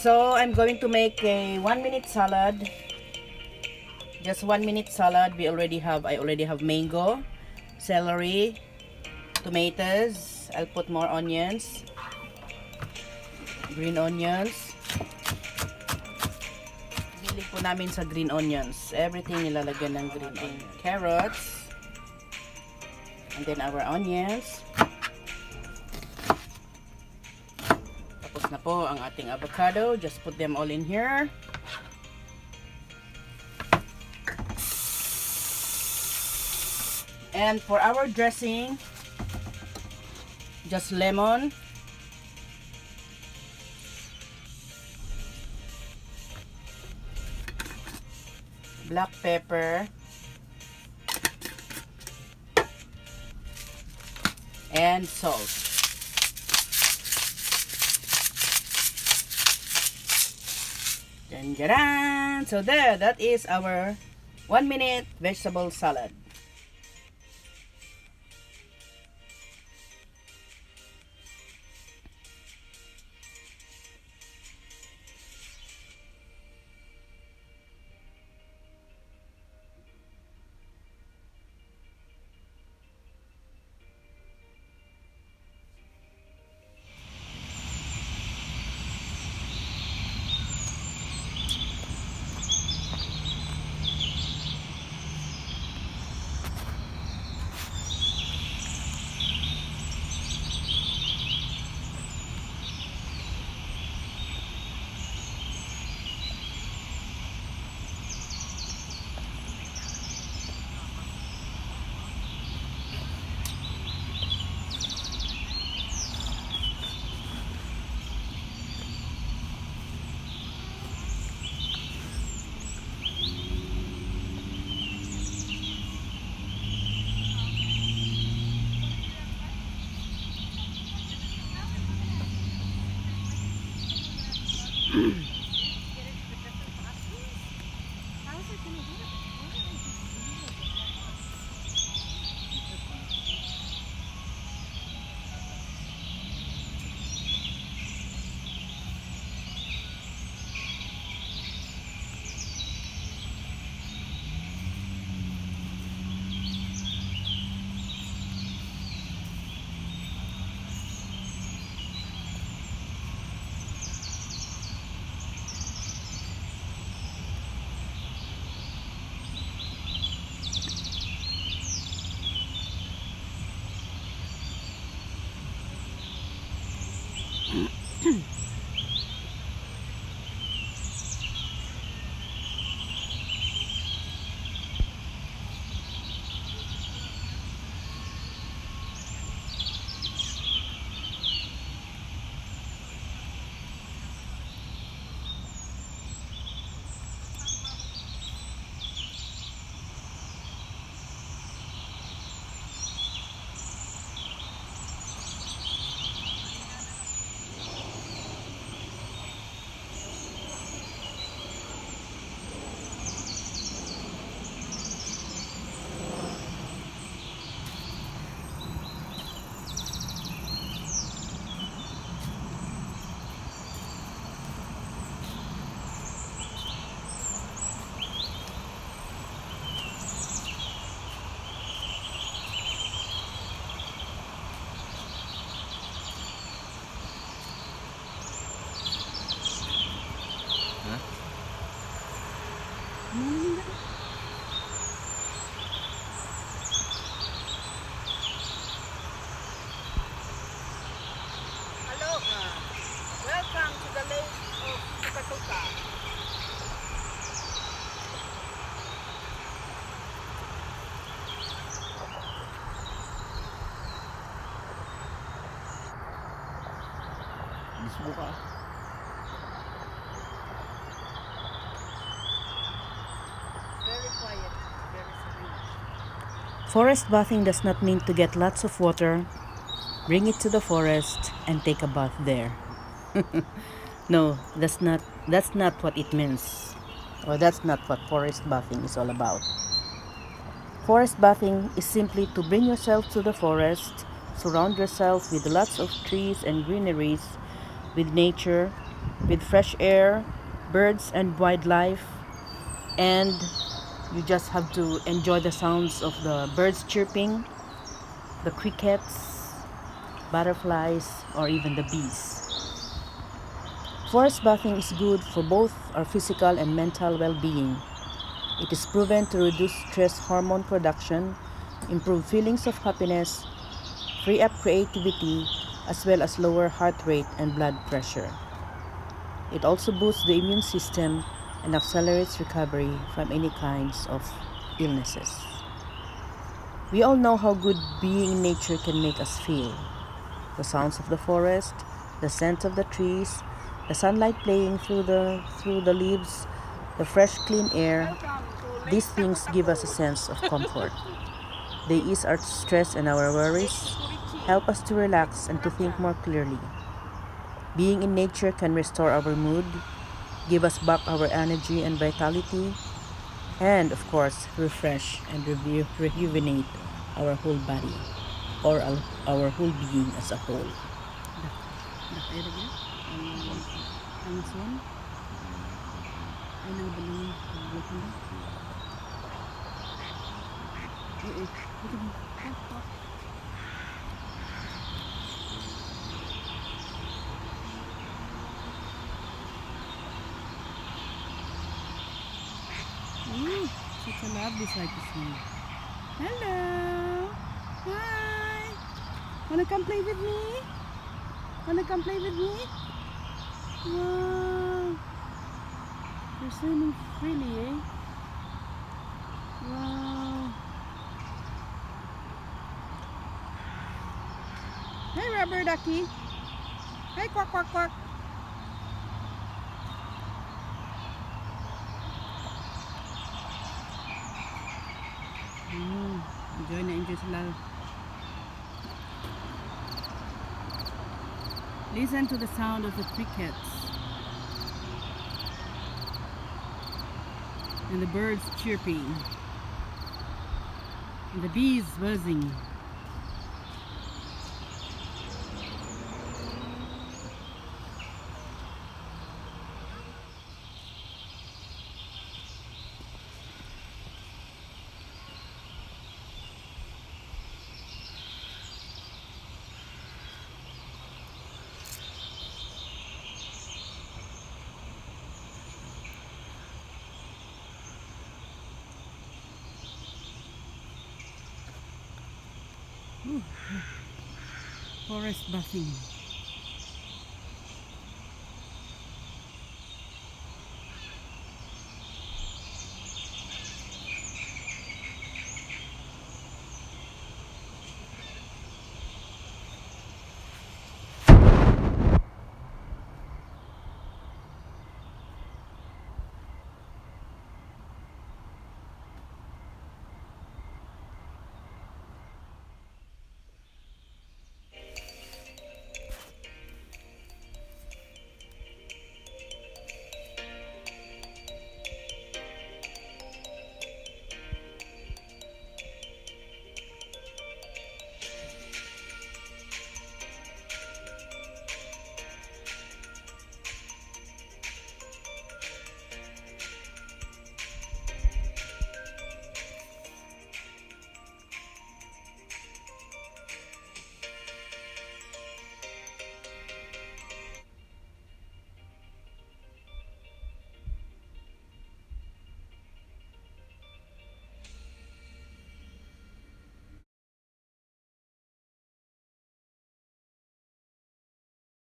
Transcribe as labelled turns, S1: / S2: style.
S1: So I'm going to make a 1-minute salad. Just 1-minute salad. I already have mango, celery, tomatoes. I'll put more onions, green onions. Hilig po namin sa green onions. Everything nilalagyan ng green onions. Carrots. And then our onions. Tapos na po ang ating avocado. Just put them all in here. And for our dressing, just lemon, black pepper, and salt. Dun-dun-dun. So there, that is our 1-minute vegetable salad. Welcome to the lake of Tukatuka. Very quiet, very serene. Forest bathing does not mean to get lots of water, bring it to the forest, and take a bath there. No, that's not what it means. Or that's not what forest bathing is all about. Forest bathing is simply to bring yourself to the forest, surround yourself with lots of trees and greeneries, with nature, with fresh air, birds and wildlife, and you just have to enjoy the sounds of the birds chirping, the crickets, butterflies, or even the bees. Forest bathing is good for both our physical and mental well-being. It is proven to reduce stress hormone production, improve feelings of happiness, free up creativity, as well as lower heart rate and blood pressure. It also boosts the immune system and accelerates recovery from any kinds of illnesses. We all know how good being in nature can make us feel. The sounds of the forest, the scent of the trees, the sunlight playing through the leaves, the fresh clean air, these things give us a sense of comfort. They ease our stress and our worries, help us to relax and to think more clearly. Being in nature can restore our mood, give us back our energy and vitality, and of course, refresh and rejuvenate our whole body or our whole being as a whole. Ooh, such a lovely sight to see. Hello. Hi. Wanna come play with me? Wanna come play with me? Wow. You're swimming freely, eh? Wow. Hey, rubber ducky. Hey, quack, quack, quack. Enjoy sila. Listen to the sound of the crickets and the birds chirping and the bees buzzing. Forest bathing.